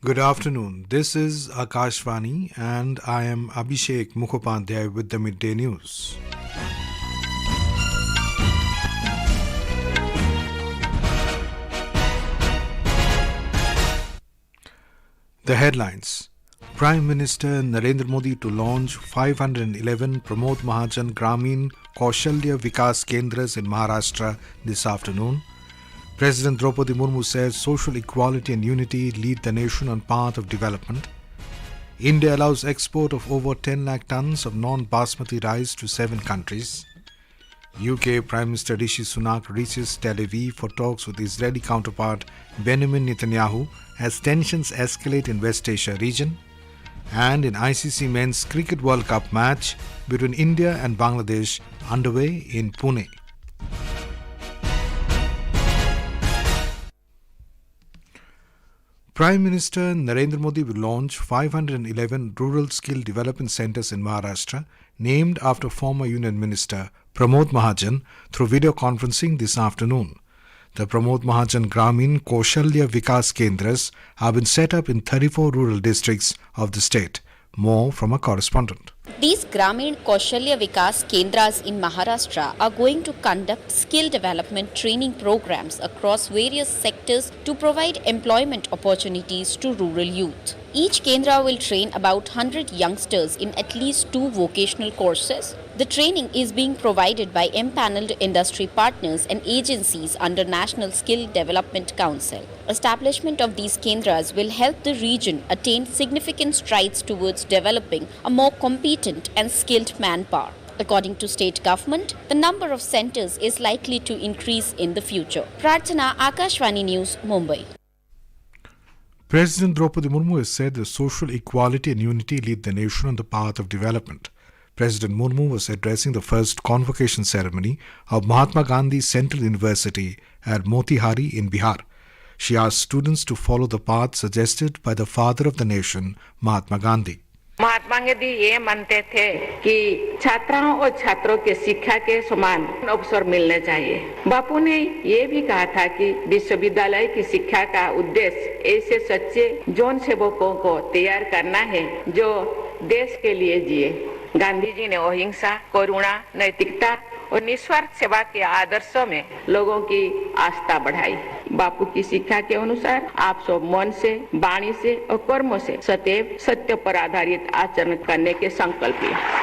Good afternoon. This is Akashvani and I am Abhishek Mukhopadhyay with the Midday News. The headlines. Prime Minister Narendra Modi to launch 511 Pramod Mahajan Grameen Kaushalya Vikas Kendras in Maharashtra this afternoon. President Droupadi Murmu says social equality and unity lead the nation on path of development. India allows export of over 10 lakh tons of non-Basmati rice to 7 countries. UK Prime Minister Rishi Sunak reaches Tel Aviv for talks with Israeli counterpart Benjamin Netanyahu as tensions escalate in West Asia region. And in ICC Men's Cricket World Cup match between India and Bangladesh underway in Pune. Prime Minister Narendra Modi will launch 511 rural skill development centres in Maharashtra, named after former Union Minister Pramod Mahajan, through video conferencing this afternoon. The Pramod Mahajan Grameen Kaushalya Vikas Kendras have been set up in 34 rural districts of the state. More from a correspondent. These Grameen Kaushalya Vikas Kendras in Maharashtra are going to conduct skill development training programs across various sectors to provide employment opportunities to rural youth. Each Kendra will train about 100 youngsters in at least 2 vocational courses. The training is being provided by empaneled industry partners and agencies under National Skill Development Council. Establishment of these Kendras will help the region attain significant strides towards developing a more competent and skilled manpower. According to state government, the number of centers is likely to increase in the future. Prarthana, Akashvani News, Mumbai. President Droupadi Murmu has said that social equality and unity lead the nation on the path of development. President Murmu was addressing the first convocation ceremony of Mahatma Gandhi Central University at Motihari in Bihar. She asked students to follow the path suggested by the father of the nation, Mahatma Gandhi. Mahatma Gandhi ये मानते थे कि छात्राओं और छात्रों के शिक्षा के समान अवसर मिलने चाहिए। बापू ने ये भी कहा था कि विश्वविद्यालय की शिक्षा का उद्देश्य ऐसे सच्चे जौन सेवकों को तैयार करना है जो देश के लिए जिए। गांधी जी ने अहिंसा, करुणा, नैतिकता और निस्वार्थ सेवा के आदर्शों में लोगों की आस्था बढ़ाई। बापू की शिक्षा के अनुसार आप सब मन से, वाणी से और कर्मों से सदैव सत्य पर आधारित आचरण करने के संकल्प लें।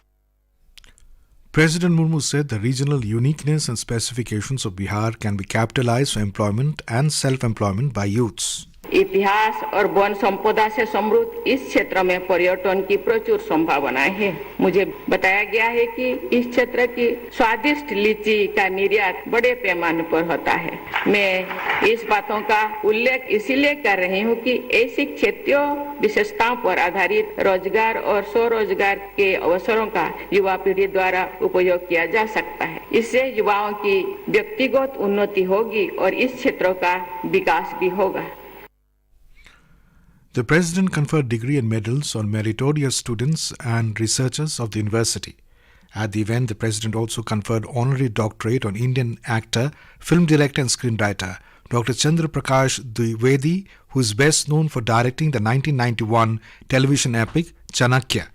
President Murmu said the regional uniqueness and specifications of Bihar can be capitalized for employment and self-employment by youths. इतिहास और वन संपदा से समृद्ध इस क्षेत्र में पर्यटन की प्रचुर संभावनाएं हैं। मुझे बताया गया है कि इस क्षेत्र की स्वादिष्ट लीची का निर्यात बड़े पैमाने पर होता है। मैं इस बातों का उल्लेख इसीलिए कर रही हूँ कि ऐसी क्षेत्रीय विशेषताओं पर आधारित रोजगार और स्वरोजगार के अवसरों का युवा पीढ़ी द्वारा उपयोग किया जा सकता है। इससे युवाओं की व्यक्तिगत उन्नति होगी और इस क्षेत्रों का विकास भी होगा। The President conferred degree and medals on meritorious students and researchers of the university. At the event, the President also conferred honorary doctorate on Indian actor, film director and screenwriter Dr. Chandra Prakash Dwivedi, who is best known for directing the 1991 television epic Chanakya.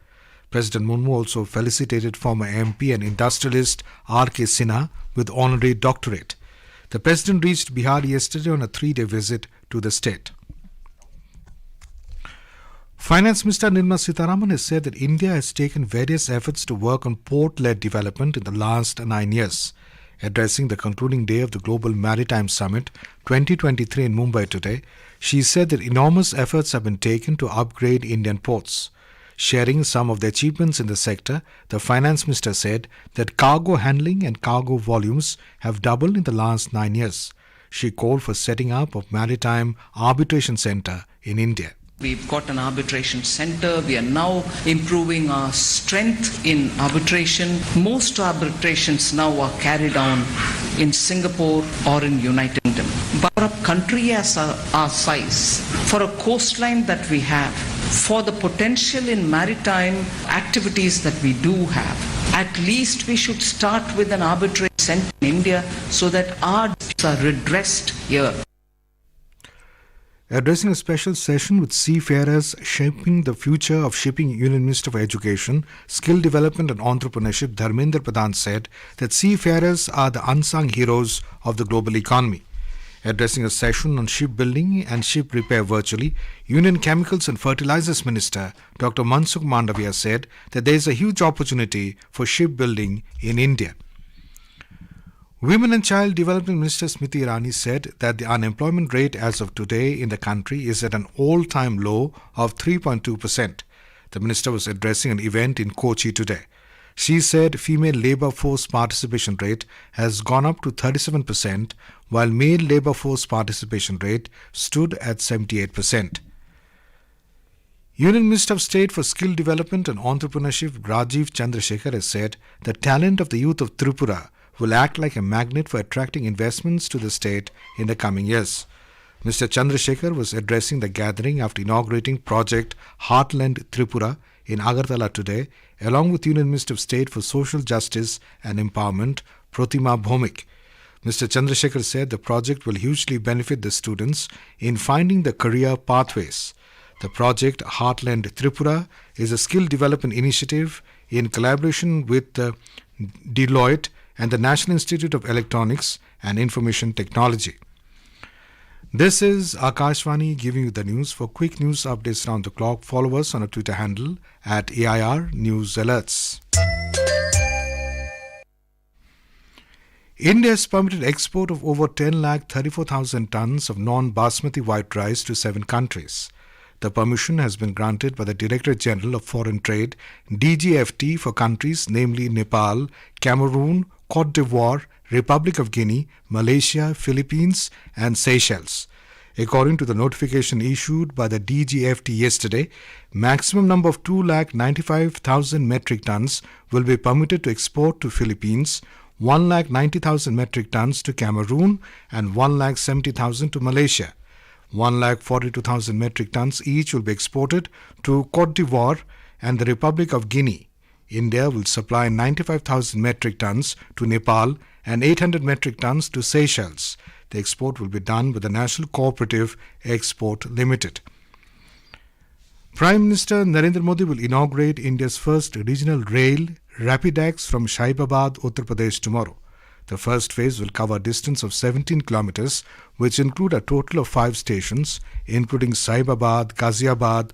President Murmu also felicitated former MP and industrialist R.K. Sinha with honorary doctorate. The President reached Bihar yesterday on a 3-day visit to the state. Finance Minister Nirmala Sitharaman has said that India has taken various efforts to work on port-led development in the last 9 years. Addressing the concluding day of the Global Maritime Summit 2023 in Mumbai today, she said that enormous efforts have been taken to upgrade Indian ports. Sharing some of the achievements in the sector, the Finance Minister said that cargo handling and cargo volumes have doubled in the last 9 years. She called for setting up of Maritime Arbitration Centre in India. We've got an arbitration center. We are now improving our strength in arbitration. Most arbitrations now are carried on in Singapore or in United Kingdom. But for a country as our size, for a coastline that we have, for the potential in maritime activities that we do have, at least we should start with an arbitration center in India so that our disputes are redressed here. Addressing a special session with seafarers shaping the future of shipping, Union Minister for Education, Skill Development and Entrepreneurship Dharmendra Pradhan said that seafarers are the unsung heroes of the global economy. Addressing a session on shipbuilding and ship repair virtually, Union Chemicals and Fertilizers Minister Dr. Mansukh Mandavia said that there is a huge opportunity for shipbuilding in India. Women and Child Development Minister Smriti Irani said that the unemployment rate as of today in the country is at an all-time low of 3.2%. The minister was addressing an event in Kochi today. She said female labour force participation rate has gone up to 37%, while male labour force participation rate stood at 78%. Union Minister of State for Skill Development and Entrepreneurship Rajiv Chandrasekhar has said the talent of the youth of Tripura will act like a magnet for attracting investments to the state in the coming years. Mr. Chandrasekhar was addressing the gathering after inaugurating Project Heartland Tripura in Agartala today, along with Union Minister of State for Social Justice and Empowerment, Pratima Bhomik. Mr. Chandrasekhar said the project will hugely benefit the students in finding the career pathways. The project Heartland Tripura is a skill development initiative in collaboration with Deloitte and the National Institute of Electronics and Information Technology. This is Akashvani giving you the news. For quick news updates around the clock, follow us on our Twitter handle at AIR News Alerts. India has permitted export of over 10,34,000 tons of non-Basmati white rice to 7 countries. The permission has been granted by the Director General of Foreign Trade, DGFT, for countries namely Nepal, Cameroon, Cote d'Ivoire, Republic of Guinea, Malaysia, Philippines and Seychelles. According to the notification issued by the DGFT yesterday, maximum number of 2,95,000 metric tons will be permitted to export to Philippines, 1,90,000 metric tons to Cameroon and 1,70,000 to Malaysia. 1,42,000 metric tons each will be exported to Cote d'Ivoire and the Republic of Guinea. India will supply 95,000 metric tons to Nepal and 800 metric tons to Seychelles. The export will be done with the National Cooperative Export Limited. Prime Minister Narendra Modi will inaugurate India's first regional rail Rapidex from Shaibabad, Uttar Pradesh tomorrow. The first phase will cover a distance of 17 kilometers, which include a total of 5 stations, including Saibabad, Ghaziabad,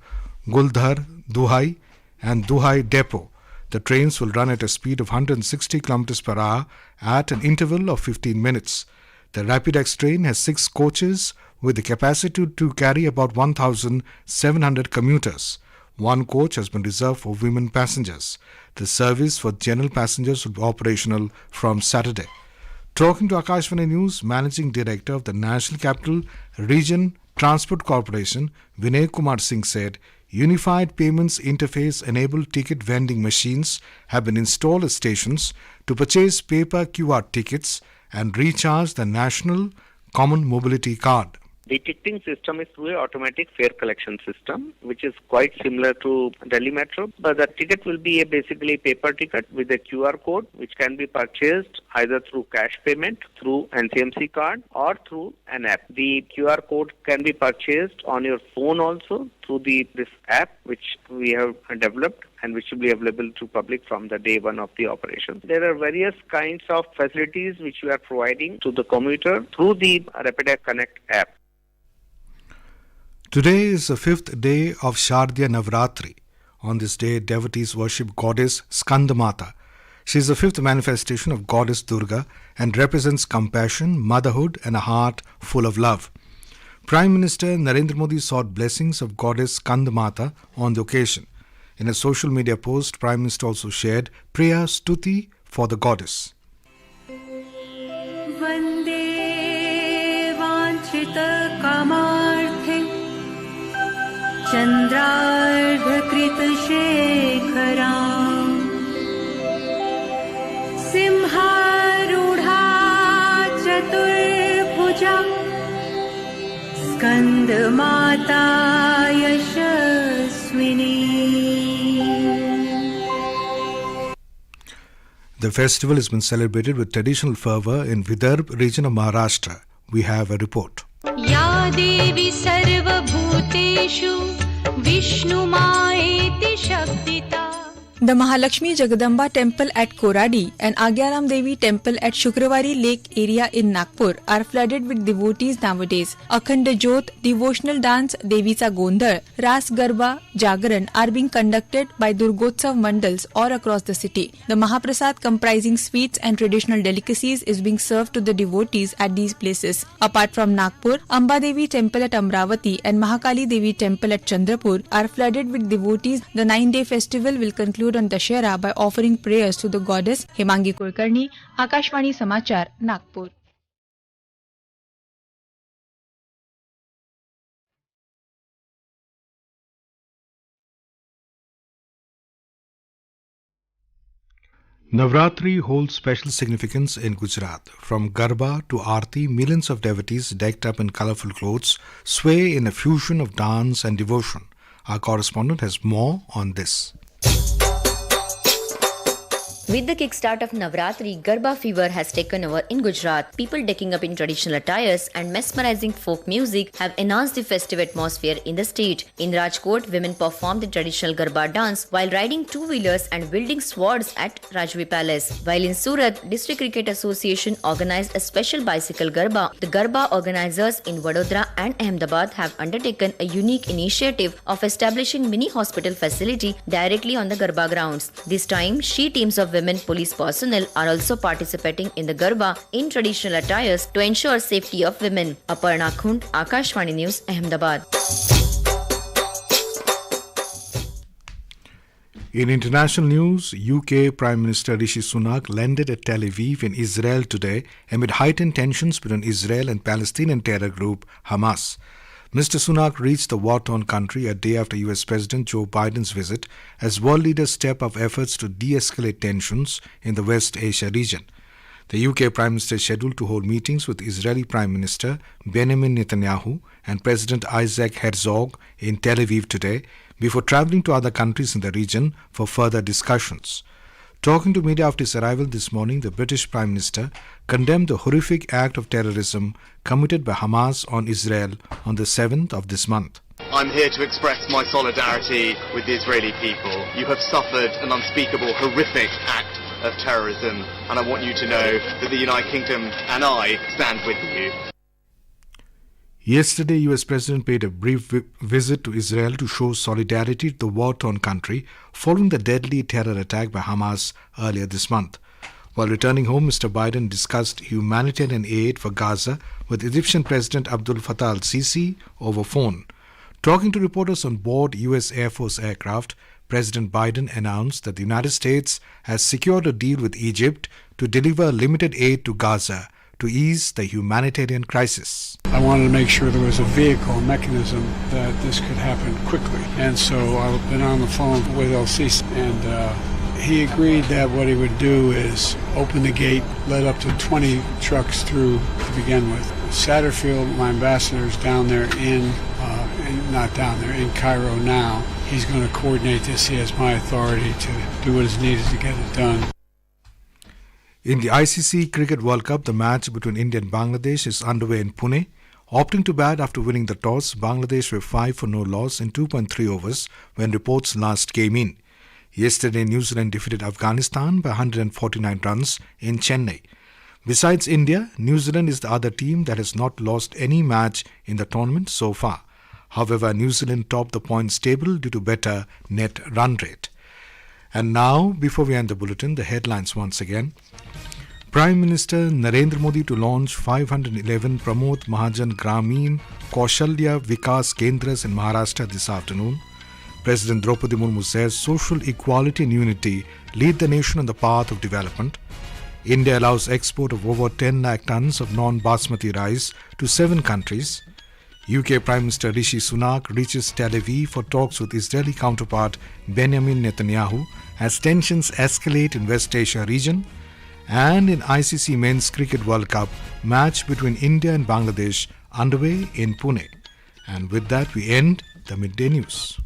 Guldhar, Duhai and Duhai Depot. The trains will run at a speed of 160 kilometers per hour at an interval of 15 minutes. The Rapidex train has 6 coaches with the capacity to carry about 1,700 commuters. 1 coach has been reserved for women passengers. The service for general passengers will be operational from Saturday. Talking to Akashvani News, Managing Director of the National Capital Region Transport Corporation, Vinay Kumar Singh said, Unified Payments Interface-enabled ticket vending machines have been installed at stations to purchase paper QR tickets and recharge the National Common Mobility Card. The ticketing system is through an automatic fare collection system, which is quite similar to Delhi Metro. But the ticket will be basically a paper ticket with a QR code, which can be purchased either through cash payment, through NCMC card, or through an app. The QR code can be purchased on your phone also through this app, which we have developed and which will be available to public from the day one of the operation. There are various kinds of facilities which we are providing to the commuter through the Rapidex Connect app. Today is the 5th day of Shardiya Navratri. On this day, devotees worship goddess Skandamata. She is the 5th manifestation of goddess Durga and represents compassion, motherhood and a heart full of love. Prime Minister Narendra Modi sought blessings of goddess Skandamata on the occasion. In a social media post, Prime Minister also shared prayer stuti for the goddess. Vande vanchita kamarthe Chandrardhakrit Shekharam Simharudha Chaturpuja Skandamata Yashaswini. The festival has been celebrated with traditional fervour in Vidarbha region of Maharashtra. We have a report. या देवी सर्वभूतेषु विष्णुमायेति शब्दिता. The Mahalakshmi Jagadamba Temple at Koradi and Agyaram Devi Temple at Shukravari Lake area in Nagpur are flooded with devotees nowadays. Akhand Jyot, devotional dance Devisa Gondar, Ras Garba, Jagaran are being conducted by Durgotsav mandals all across the city. The Mahaprasad comprising sweets and traditional delicacies is being served to the devotees at these places. Apart from Nagpur, Amba Devi Temple at Amravati and Mahakali Devi Temple at Chandrapur are flooded with devotees. The 9-day festival will conclude on Dashera by offering prayers to the goddess. Hemangi Kulkarni, Akashvani Samachar, Nagpur. Navratri holds special significance in Gujarat. From Garba to Aarti, millions of devotees decked up in colorful clothes sway in a fusion of dance and devotion. Our correspondent has more on this. With the kickstart of Navratri, Garba fever has taken over in Gujarat. People decking up in traditional attires and mesmerizing folk music have enhanced the festive atmosphere in the state. In Rajkot, women performed the traditional Garba dance while riding two-wheelers and wielding swords at Rajvi Palace. While in Surat, District Cricket Association organized a special bicycle Garba. The Garba organizers in Vadodara and Ahmedabad have undertaken a unique initiative of establishing mini hospital facility directly on the Garba grounds. This time, she teams of women police personnel are also participating in the Garba in traditional attires to ensure safety of women. Aparna Khund, Akashvani News, Ahmedabad. In international news, UK Prime Minister Rishi Sunak landed at Tel Aviv in Israel today amid heightened tensions between Israel and Palestinian terror group Hamas. Mr. Sunak reached the war-torn country a day after US President Joe Biden's visit as world leaders step up efforts to de-escalate tensions in the West Asia region. The UK Prime Minister is scheduled to hold meetings with Israeli Prime Minister Benjamin Netanyahu and President Isaac Herzog in Tel Aviv today before traveling to other countries in the region for further discussions. Talking to media after his arrival this morning, the British Prime Minister condemned the horrific act of terrorism committed by Hamas on Israel on the 7th of this month. I'm here to express my solidarity with the Israeli people. You have suffered an unspeakable, horrific act of terrorism, and I want you to know that the United Kingdom and I stand with you. Yesterday, US President paid a brief visit to Israel to show solidarity to the war-torn country following the deadly terror attack by Hamas earlier this month. While returning home, Mr. Biden discussed humanitarian aid for Gaza with Egyptian President Abdel Fattah al-Sisi over phone. Talking to reporters on board US Air Force aircraft, President Biden announced that the United States has secured a deal with Egypt to deliver limited aid to Gaza to ease the humanitarian crisis. I wanted to make sure there was a vehicle, a mechanism that this could happen quickly. And so I've been on the phone with El-Sisi, and he agreed that what he would do is open the gate, let up to 20 trucks through to begin with. Satterfield, my ambassador, is down there in Cairo now. He's going to coordinate this. He has my authority to do what is needed to get it done. In the ICC Cricket World Cup, the match between India and Bangladesh is underway in Pune. Opting to bat after winning the toss, Bangladesh were 5 for no loss in 2.3 overs when reports last came in. Yesterday, New Zealand defeated Afghanistan by 149 runs in Chennai. Besides India, New Zealand is the other team that has not lost any match in the tournament so far. However, New Zealand topped the points table due to better net run rate. And now, before we end the bulletin, the headlines once again. Prime Minister Narendra Modi to launch 511 Pramod Mahajan Grameen Kaushalya Vikas Kendras in Maharashtra this afternoon. President Droupadi Murmu says social equality and unity lead the nation on the path of development. India allows export of over 10 lakh tons of non-Basmati rice to 7 countries. UK Prime Minister Rishi Sunak reaches Tel Aviv for talks with Israeli counterpart Benjamin Netanyahu as tensions escalate in West Asia region. And in ICC Men's Cricket World Cup, match between India and Bangladesh underway in Pune. And with that, we end the Midday News.